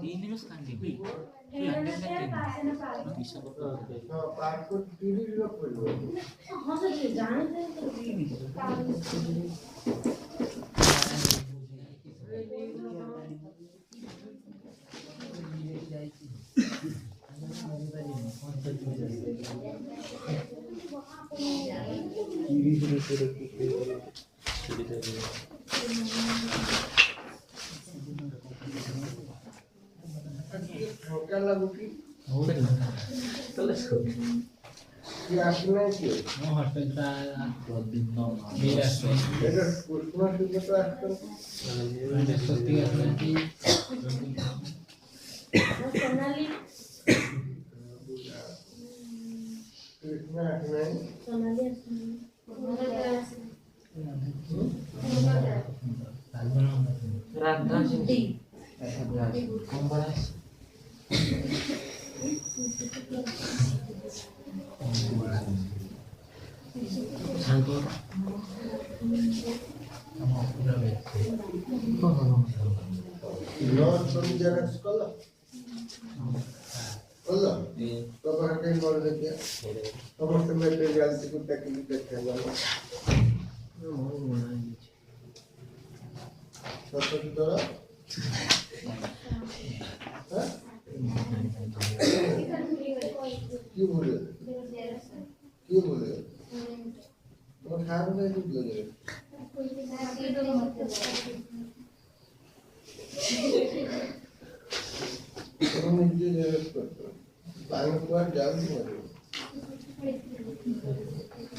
तीन दिवस कांदी क्या लागू की ये आसना की हॉस्पिटल का दिन नो मेरा এটা পুষ্পা সুন্দর তো আসতো सस्ती असना की सोनाली কৃষ্ণ আসনা सोनाली राधा सिंधी कंबरास सांगो हम पूरा बैठे नो समझना स्कॉलर बोलो तो बाहर कहीं बोल दे क्या समस्त मटेरियल से कुछ तकलीफ देखा जाना सब की तरह हाँ क्यों बोले तो खाने में नहीं बोले तो मुझे जरूरत पड़ता पानी को जान नहीं मरे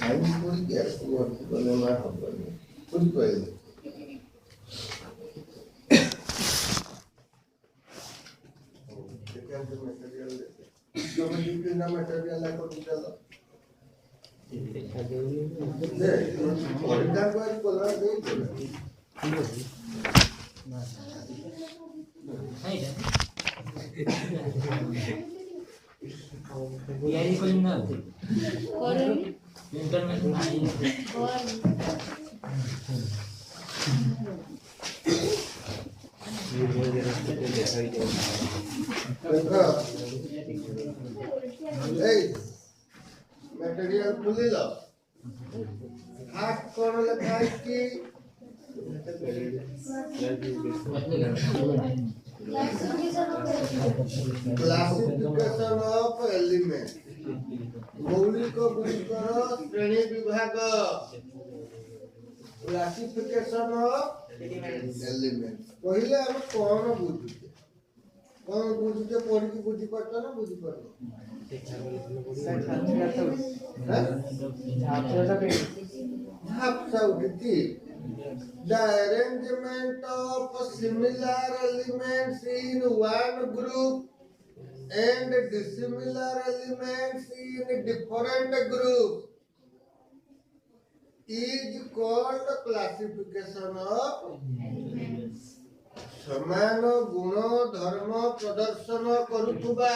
पानी कोई क्या वो बोले ना हम बोले कोई कोई जो भी ना मटेरियल है को निकालो दे और इधर कोई बोला नहीं यारी कोई ना इंटरनेट नहीं मटेरियल खुले लो हाथ कौन लगा है कि क्लासिफिकेशन ऑफ एलिमेंट मौलिक गुणिकर श्रेणी विभाग क्लासिफिकेशन ऑफ एलिमेंट पहले हम कौन बुझुते पढ़ी की बुझी पड़ता ना बुझी पड़ता The arrangement of similar elements in one group and dissimilar elements in different groups is called classification of elements. समान गुण धर्म प्रदर्शन करुवा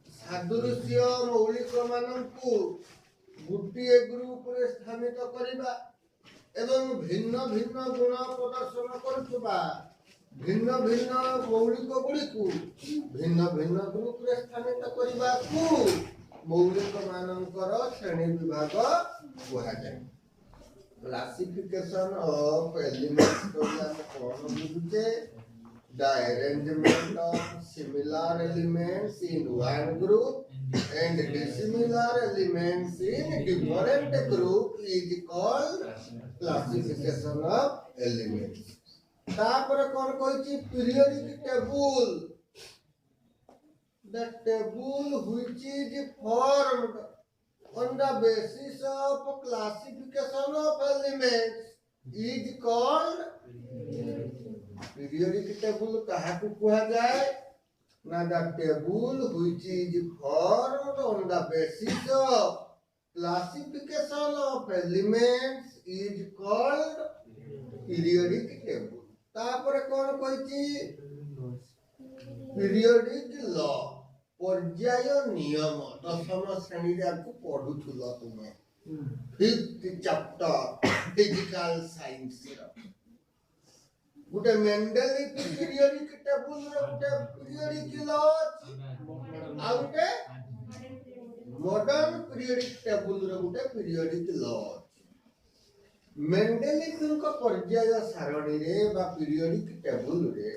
सादृश्य मौलिक मानकु गोटे ग्रुप रे स्थानित करिबा एवं भिन्न भिन्न गुण प्रदर्शन करुवा भिन्न भिन्न मौलिक गुड़िकु भिन्न भिन्न ग्रुप रे स्थानित करिबा को मौलिक मानकर श्रेणी विभाग कहा जाय क्लासिफिकेशन ऑफ एलिमेंट्स को हम कौन बुझे the arrangement of similar elements in one group and dissimilar elements in different group is called classification of elements. तापर कौन कोई periodic table the table which is formed on the basis of classification of elements is called periodic table काहाकु कहा जाए ना the table which is formed on the basis of classification of elements is called periodic table तापर कौन कहिची periodic law पर्याय नियम दशम श्रेणी रे आपको पढुथुलो तुमे 5th चैप्टर फिजिकल साइंस गुटे मेंडेलिक पीरियोडिक टेबल रे गुटे पीरियोडिक लॉ आ गुटे मॉडर्न पीरियोडिक टेबल रे गुटे पीरियोडिक लॉ मेंडेलिक को पर्याय सारणी रे बा पीरियोडिक टेबल रे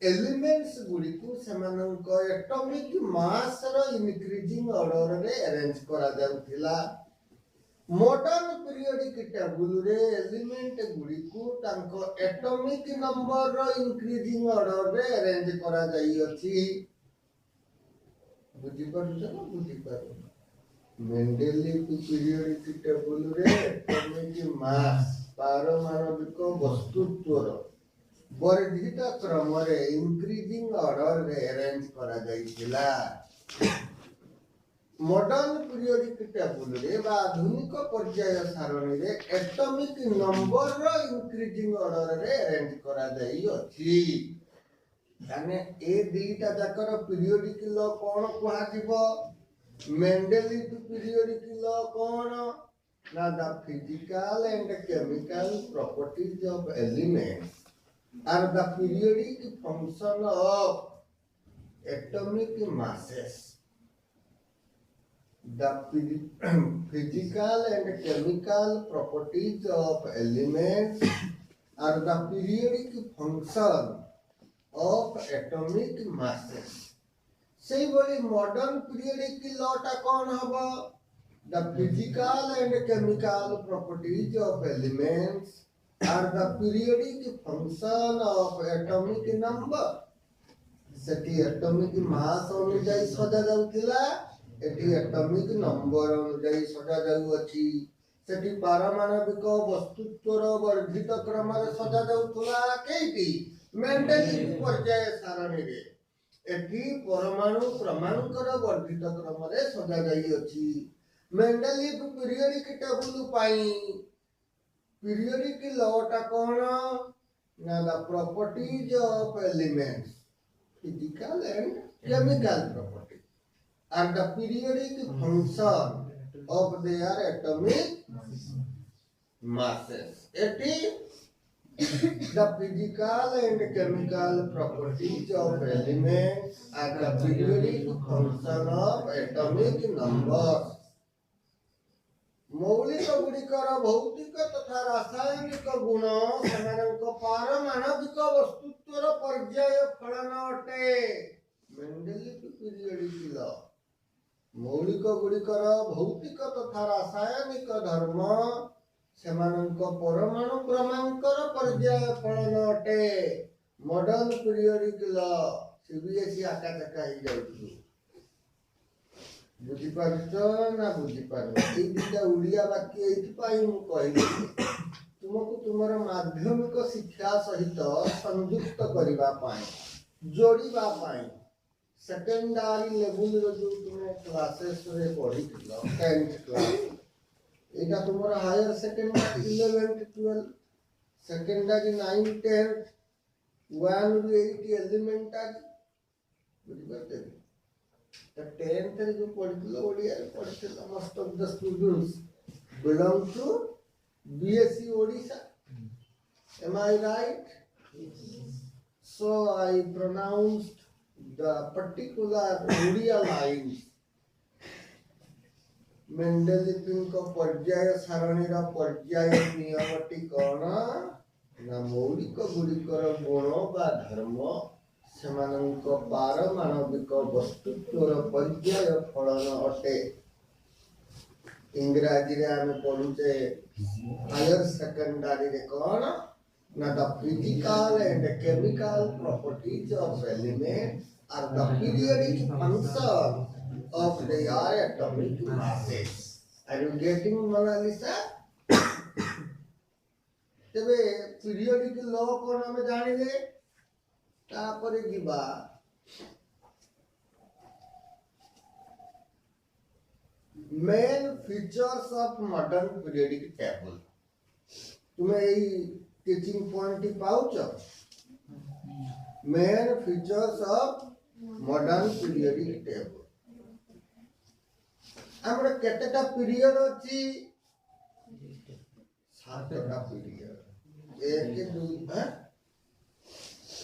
एलिमेंट्स गुडी को समान को एटॉमिक मास रो इंक्रीजिंग ऑर्डर रे अरेंज करा जाउथिला मॉडर्न पीरियोडिक टेबल रे एलिमेंट गुडी को तांको एटॉमिक नंबर रो इंक्रीजिंग ऑर्डर रे अरेंज करा जाई अछि बुझी पारुछ ना बुझी पारु मेंडेलिक पीरियोडिक टेबल रे एटॉमिक मास पारमाणविक वस्तुत्व वर्धित क्रम रे इंक्रीजिंग ऑर्डर रे अरेंज करा जाइथिला मॉडर्न पीरियोडिक टेबल रे बा आधुनिक पर्याय सारणी रे एटॉमिक नंबर रो इंक्रीजिंग ऑर्डर रे अरेंज करा जाई अछि माने ए दुईटा जाकर पीरियोडिक लॉ कोन कुहा जीवो मेंडेलिक पीरियोडिक लॉ कोन ना the physical and chemical properties of elements are the periodic function of atomic masses. The physical and chemical properties of elements are the periodic function of atomic masses. Similarly, modern periodic law ta kon haba? The physical and chemical properties of elements are the periodic function of atomic number. Sethi atomic mass अनुଯାयी सजा जाउथिला एठी atomic number अनुଯାयी सजा जाउ अछि सेठी पारमाणविक वस्तुत्वर वर्धित क्रम रे सजा जाउथला केटी मेंडेलिक पर्याय सारणी रे एठी परमाणु क्रमांकर वर्धित क्रम रे सजा जाई अछि मेंडेलिक periodic table pi periodic law ta kona na the properties of elements physical and chemical property and the periodic function of their atomic masses eti the physical and chemical properties of elements and the periodic function of atomic numbers मौलिक गुणिकर भौतिक तथा रासायनिक गुण सेमानक पारमाणविक वस्तुत्वर पर्याय फलन अटे मेंडेलिक periodic law मौलिक गुणिकर भौतिक तथा रासायनिक धर्म सेमानक परमाणु क्रमांकर पर्याय फलन अटे मॉडर्न पीरियोडिक लॉ सीबीएसई आका चका ही जाउछु बुझी पारुछ ना बुझी पारु ए दिटा उड़िया वाक्य एथि पाई मु कहिली तुमको तुमर माध्यमिक शिक्षा सहित संयुक्त करिबा पाई जोड़ीबा पाई सेकेंडरी लेवल रो जो तुमे क्लासेस रे पढिथिलो 10th क्लास एटा तुमर higher secondary 11th 12 secondary 9 10th 1 ru 8 elementary बुझी पाते the 10th रे जो पढिथिलो ओडिया रे पढिथिलो most of the students belong to BSc Odisha am I right so I pronounced the particular Odia lines मेंडेलिक को पर्याय सारणी रा पर्याय नियमटी कोन ना मौलिक गुडिकर गुण बा धर्म सेमानक पारमाणविक वस्तुत्वर पर्याय फलन अटे इंग्रजी रे आमे पढुचे हायर सेकेंडरी रे कोन ना the physical and chemical properties of elements are the periodic function of their atomic masses are you getting Monalisa तबे पीरियोडिक लॉ कोन हमें जानिले तापरे जीवा main features of modern periodic table तुम्हें এই टीचिंग पॉइंट पाउच main features of modern periodic table हमर केतेटा पीरियड अछि 7टा पीरियड 1 2 हैं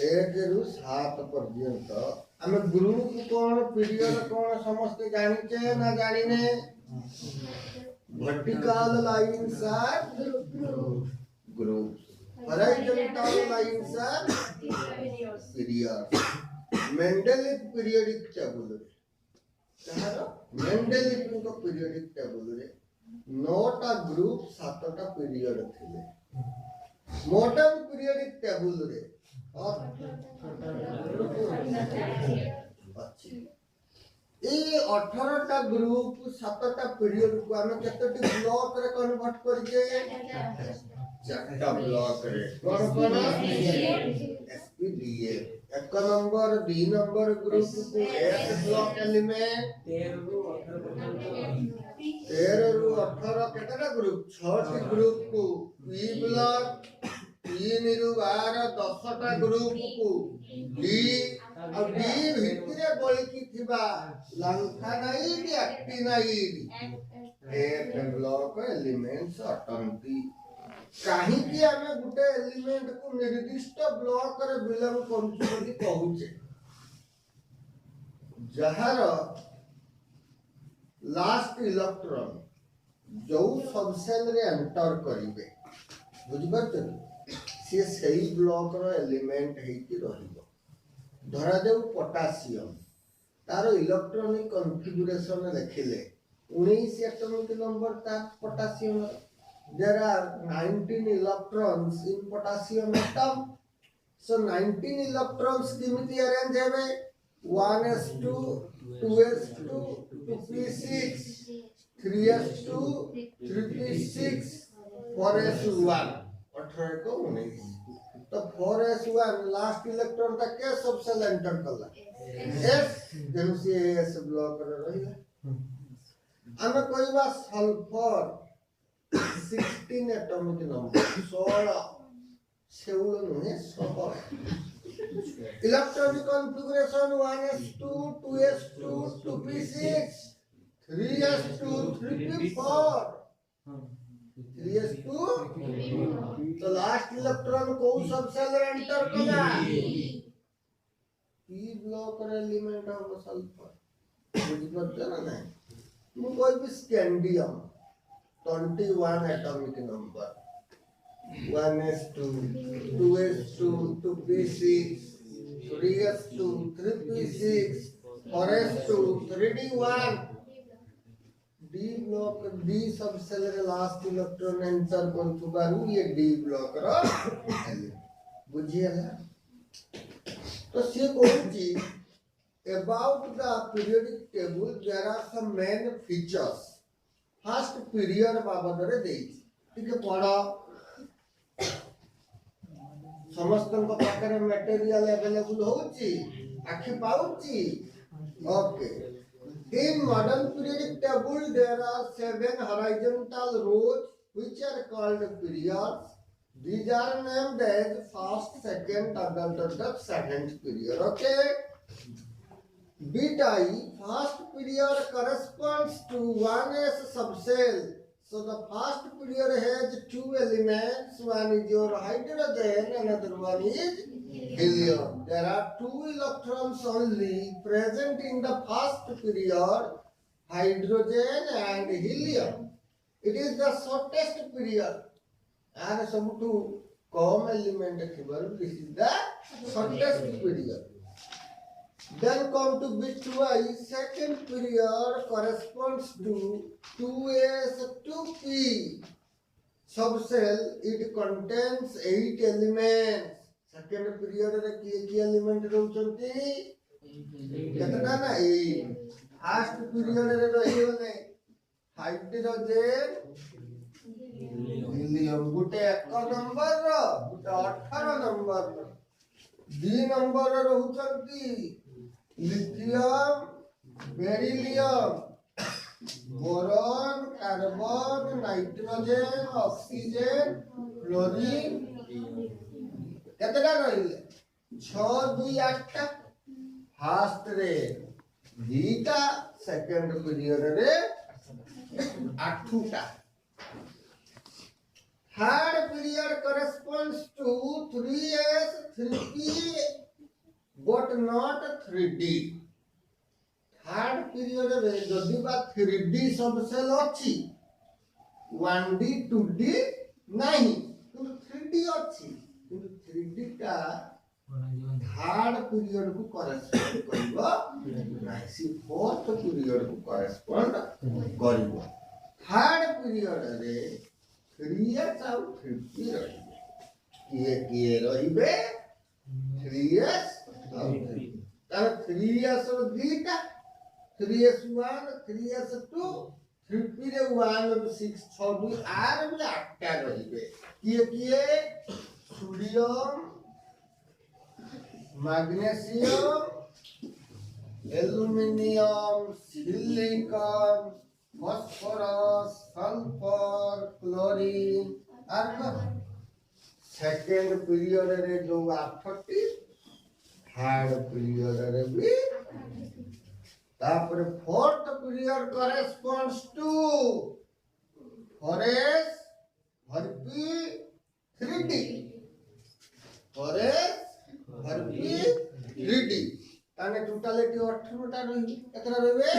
1 ରୁ 7 पर्यंत आम ग्रुप कौन पीरियड कौन समस्त जानिचे ना जानिने vertical lines are groups horizontal lines are periods Mendeleev periodic table रे कहारो मेंडेलिव को पीरियडिक टेबल रे 9टा ग्रुप 7टा पीरियड थिले मॉडर्न पीरियडिक टेबल रे ए 18टा ग्रुप 7टा पीरियड को हम केतटी ब्लॉक रे कन्वर्ट करके 4टा ब्लॉक रे कोन एसपीडीए 1 नंबर 2 नंबर ग्रुप को एस ब्लॉक एलिमेंट 13 ରୁ 18 केतटा ग्रुप 6टी ग्रुप को पी ब्लॉक 3 ରୁ 12 10टा ग्रुप को डी और डी भितरे बोलकी थिबा लंथानाइड एक्टिनाइड एक ब्लॉक एलिमेंट्स अटंती काहे कि हमें गुटे एलिमेंट को निर्दिष्ट ब्लॉक रे बिलोंग करूछु बोली कहूचे जहार लास्ट इलेक्ट्रॉन जो सबसेल रे एंटर करिवे बुझि परते से सही ब्लॉक रो एलिमेंट है कि रहिबो धरा देउ पोटेशियम तारो इलेक्ट्रॉनिक कॉन्फ़िगरेशन देखिले 19 एटॉमिक नंबर ता potassium there are 19 electrons in potassium atom so 19 electrons kimiti arrange hebe 1s2 2s2 2p6 3s2 3p6 4s1 18 को 19 तो 4s1 लास्ट इलेक्ट्रॉन तक के सबसे एंटर करला s जेनु से s ब्लॉक रे रहिला हम कहबा सल्फर 16 एटॉमिक नंबर 16 सेउल नुहे 16 electronic configuration 1s2 2s2 2p6 3s2 3p4 3s2 तो लास्ट इलेक्ट्रॉन को सब सेल एंटर कला p ब्लॉक रे एलिमेंट ऑफ सल्फर बुझि पड़ते ना नहीं मु कोई भी scandium 21 atomic number 1s2 2s2 2p6 3s2 3p6 4s2 3d1 d block d subshell रे लास्ट इलेक्ट्रॉन एंटर कोन बारू ये d ब्लॉक रो बुझियला तो से कहूची about the periodic table there are some main features first period बाबद रे देई ठीक है पढ़ो समस्त को पाकर मटेरियल अवेलेबल होची आखि पाउची okay in modern periodic table there are 7 horizontal rows which are called periods these are named as first second third second period okay beta I first period corresponds to 1s subcell so the first period has two elements one is your hydrogen another one is helium there are two electrons only present in the first period hydrogen and helium it is the shortest period and सबठु कम element थिबार this is the shortest period then come to bit 2i second period corresponds to 2s 2p subcell it contains 8 elements second period रे की element रहउचंती केतना ना 8 first period रे रहियोने hydrogen helium गुटे 1 number रो गुटे 18 नंबर रो 2 नंबर रहउचंती lithium beryllium boron carbon nitrogen oxygen chlorine केतटा रहिले 6 2 8 फर्स्ट रे दीटा सेकंड पीरियड रे 8टा Third period corresponds to 3s, 3p, but not 3d. Third period रे जदि बा 3d सब सेल अछि 1d 2d नहीं किंतु 3d अछि किंतु 3d का थर्ड पीरियड को करेस्पोंड करिवो नाही सी फोर्थ पीरियड को करेस्पोंड करिवो थर्ड पीरियड रे 3s और 3p रहिबे किए रहिबे 3s और 3p तार 3s और दीटा 3s1 3s2 3p रे 1 और 6 6 2 आर भी 8 टा रहिबे किए sodium magnesium, aluminium, silicon, phosphorus, sulfur, chlorine, argon. Second period रे जो 8टी, third period रे भी तापर fourth period corresponds to 4s, 4p, 3d. 4s 3d ताने टोटालिटी 18 टा रही केतरा रहबे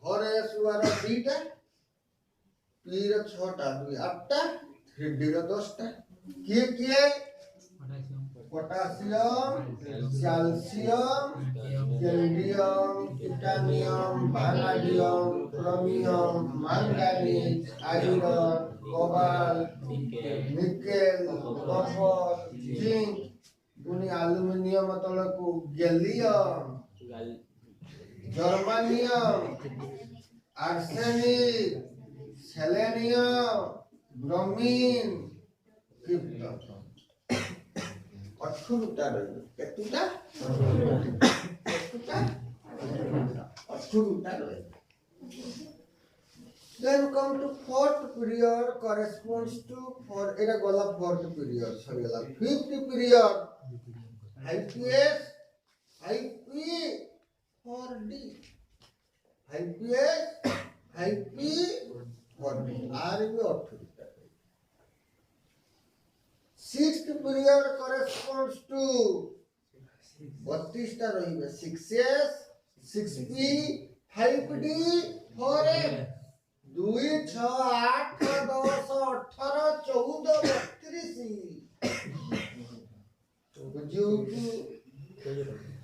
4s वाला 2 टा p रे 6 टा 2 8 टा 3d रे 10 टा किए पोटासियम कैल्शियम कैल्डियम titanium vanadium chromium manganese iron cobalt nickel copper zinc पुनी एल्युमिनियम तलको gallium germanium arsenic selenium bromine krypton 18टा रही केतुटा 18टा रही Then come to fourth period corresponds to era gola fourth period sorry fifth period IPS IP 4D IPS IP 4D RB 8 sixth period corresponds to 32 टा रहिबे 6S 6P 5D 4M 2 6 8 10 18 14 32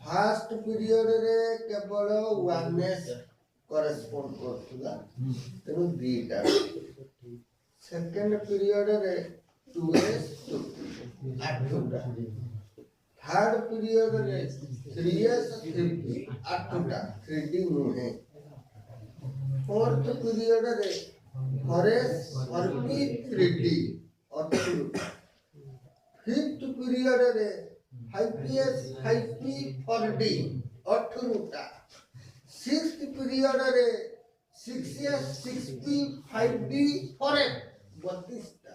fast period रे केवल 1s करेस्पोंड करथुला तेनु दीटा second period रे 2s 8टा third period रे 3s 3p 8टा 3d नुहे fourth period रे 4s 4p 3d 8टा fifth period रे 5ps 5p 4d 18टा sixth period रे 6s 6p 5d 4m 32टा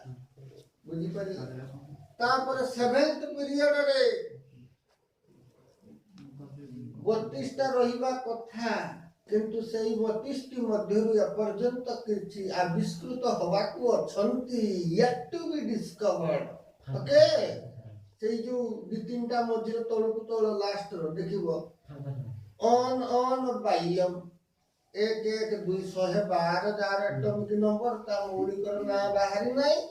बुझी पारी तापर सेवेंथ पीरियड रे 32टा रहिबा कथा किंतु सेही 32टी मध्यरु एपर्यंत किछि आविष्कृत होबाकू अछंती yet to be discovered okay सेही जो दि तीनटा मध्य तळकू तळ लास्ट रो देखिबो ऑन बाह्यम 1 1 212 जार एटॉमिक नंबर ता मोडी कर ना बाहरी नाही